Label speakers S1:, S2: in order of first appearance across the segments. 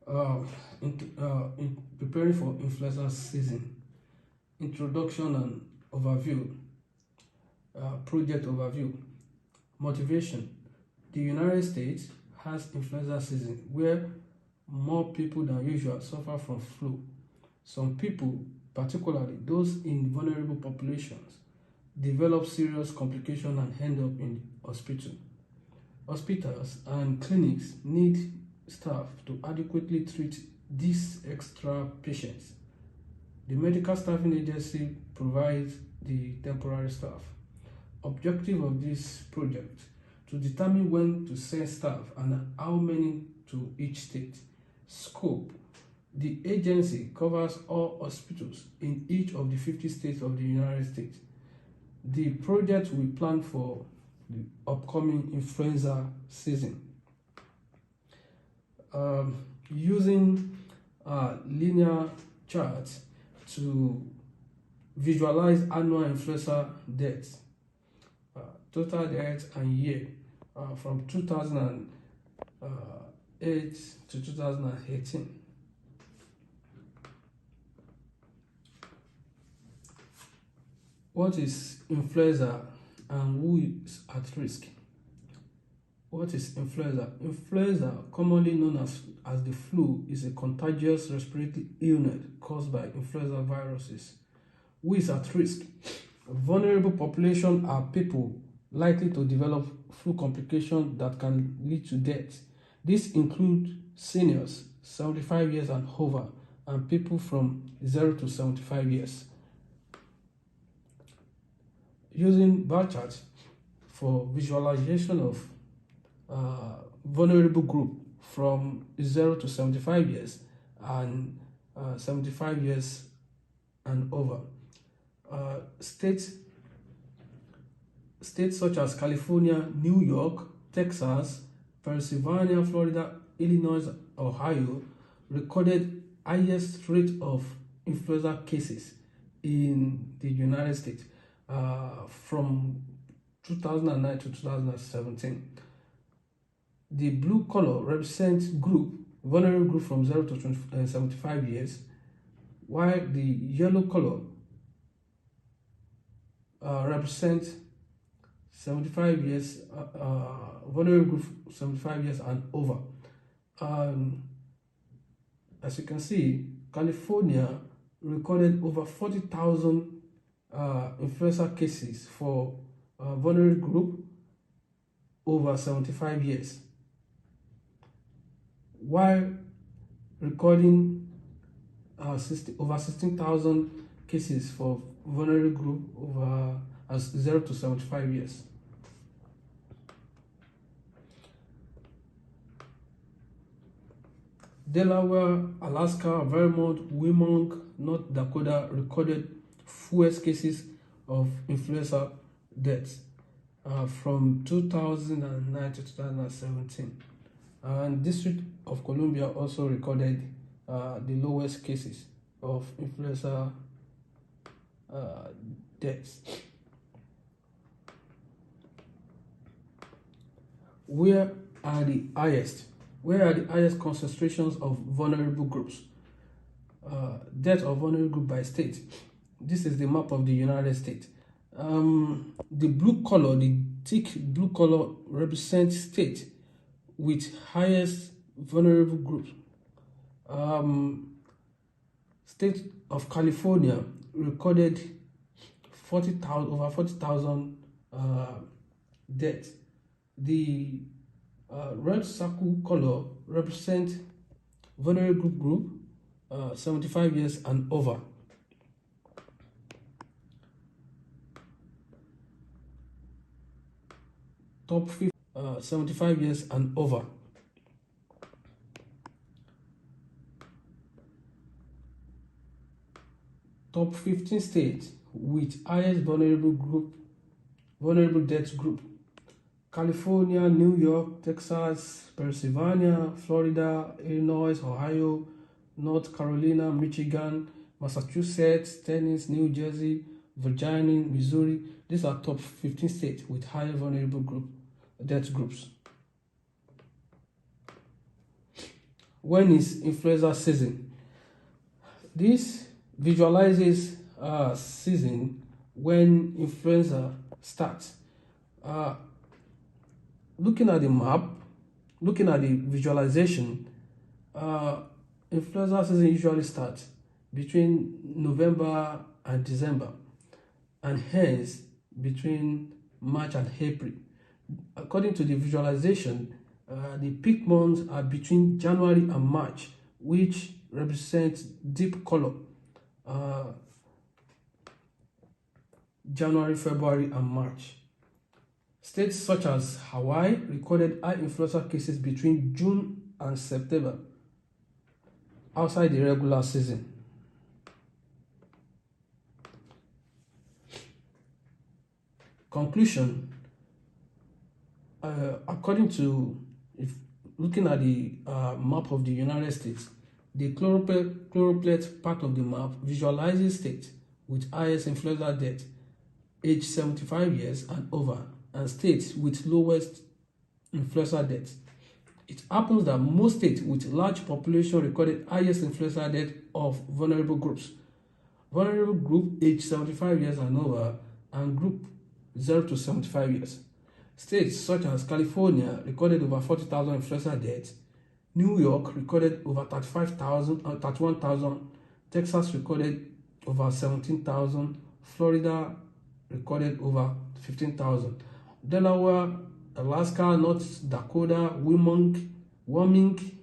S1: uh, in preparing for influenza season, introduction and overview, project overview, motivation. The United States has influenza season where more people than usual suffer from flu. Some people, particularly those in vulnerable populations, develop serious complications and end up in hospital. Hospitals and clinics need staff to adequately treat these extra patients. The medical staffing agency provides the temporary staff. Objective of this project to determine when to send staff and how many to each state. Scope: the agency covers all hospitals in each of the 50 states of the United States. The project will plan for the upcoming influenza season. Using linear charts to visualize annual influenza deaths, total deaths and year from 2008 to 2018. What is influenza and who is at risk? What is influenza? Influenza, commonly known as the flu, is a contagious respiratory illness caused by influenza viruses. Who is at risk? Vulnerable population are people likely to develop flu complications that can lead to death. These include seniors, 75 years and over, and people from 0 to 75 years. Using bar charts for visualization of vulnerable group from 0 to 75 years and 75 years and over. States such as California, New York, Texas, Pennsylvania, Florida, Illinois, Ohio recorded highest rate of influenza cases in the United States from 2009 to 2017. The blue color represents vulnerable group from 0 to 75 years, while the yellow color represents 75 years, vulnerable group 75 years and over. As you can see, California recorded over 40,000 influenza cases for vulnerable group over 75 years, while recording over 16,000 cases for vulnerable group over 0 to 75 years. Delaware, Alaska, Vermont, Wyoming, North Dakota recorded fewest cases of influenza deaths from 2009 to 2017. And District of Columbia also recorded the lowest cases of influenza deaths. Where are the highest concentrations of vulnerable groups? Death of vulnerable group by state. This is the map of the United States. The blue color, the thick blue color, represents states with highest vulnerable groups. State of California recorded over 40,000 deaths. The red circle color represents vulnerable group 75 years and over. Top 50, 75 years and over. Top 15 states with highest vulnerable death group: California, New York, Texas, Pennsylvania, Florida, Illinois, Ohio, North Carolina, Michigan, Massachusetts, Tennessee, New Jersey, Virginia, Missouri. These are top 15 states with higher vulnerable death groups. When is influenza season? This visualizes season when influenza starts. Looking at the map, looking at the visualization, influenza season usually starts between November and December, and hence between March and April. According to the visualization, the peak months are between January and March, which represents deep color. January, February, and March. States such as Hawaii recorded high influenza cases between June and September, outside the regular season. Conclusion: according to, looking at the map of the United States, the choropleth part of the map visualizes states with highest influenza death age 75 years and over, and states with lowest influenza death. It happens that most states with large population recorded highest influenza death of vulnerable groups. Vulnerable group age 75 years and over, and group 0 to 75 years. States such as California recorded over 40,000 influenza deaths. New York recorded over 31,000. Texas recorded over 17,000. Florida recorded over 15,000. Delaware, Alaska, North Dakota, Wyoming,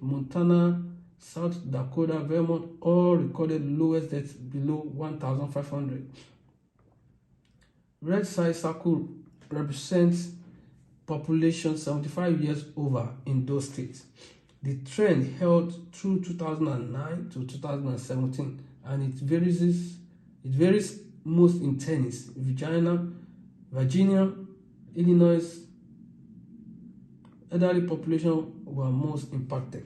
S1: Montana, South Dakota, Vermont all recorded lowest deaths below 1,500. Red side circle represents population 75 years over in those states. The trend held through 2009 to 2017, and it varies most in Tennessee, Virginia, Illinois. Elderly population were most impacted.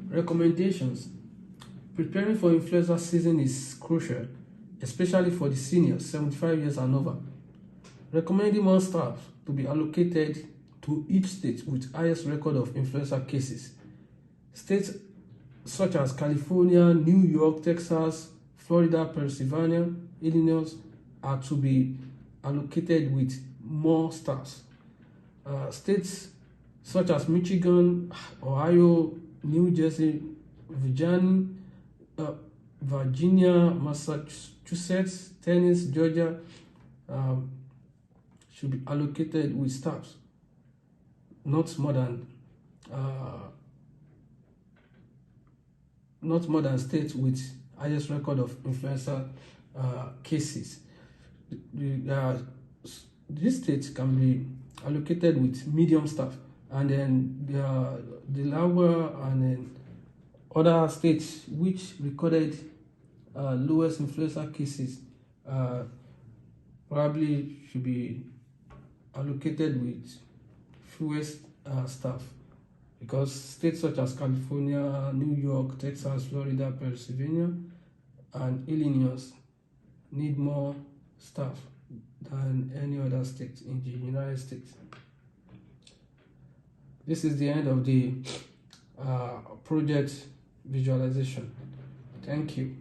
S1: Recommendations: preparing for influenza season is crucial, especially for the seniors 75 years and over. Recommending more staff to be allocated to each state with highest record of influenza cases. States such as California, New York, Texas, Florida, Pennsylvania, Illinois are to be allocated with more staff. States such as Michigan, Ohio, New Jersey, Virginia, Massachusetts, Tennessee, Georgia should be allocated with staff not more than states with highest record of influenza cases. These states can be allocated with medium staff, and then the lower and then other states which recorded lowest influenza cases probably should be allocated with fewest staff, because states such as California, New York, Texas, Florida, Pennsylvania, and Illinois need more staff than any other state in the United States. This is the end of the project visualization. Thank you.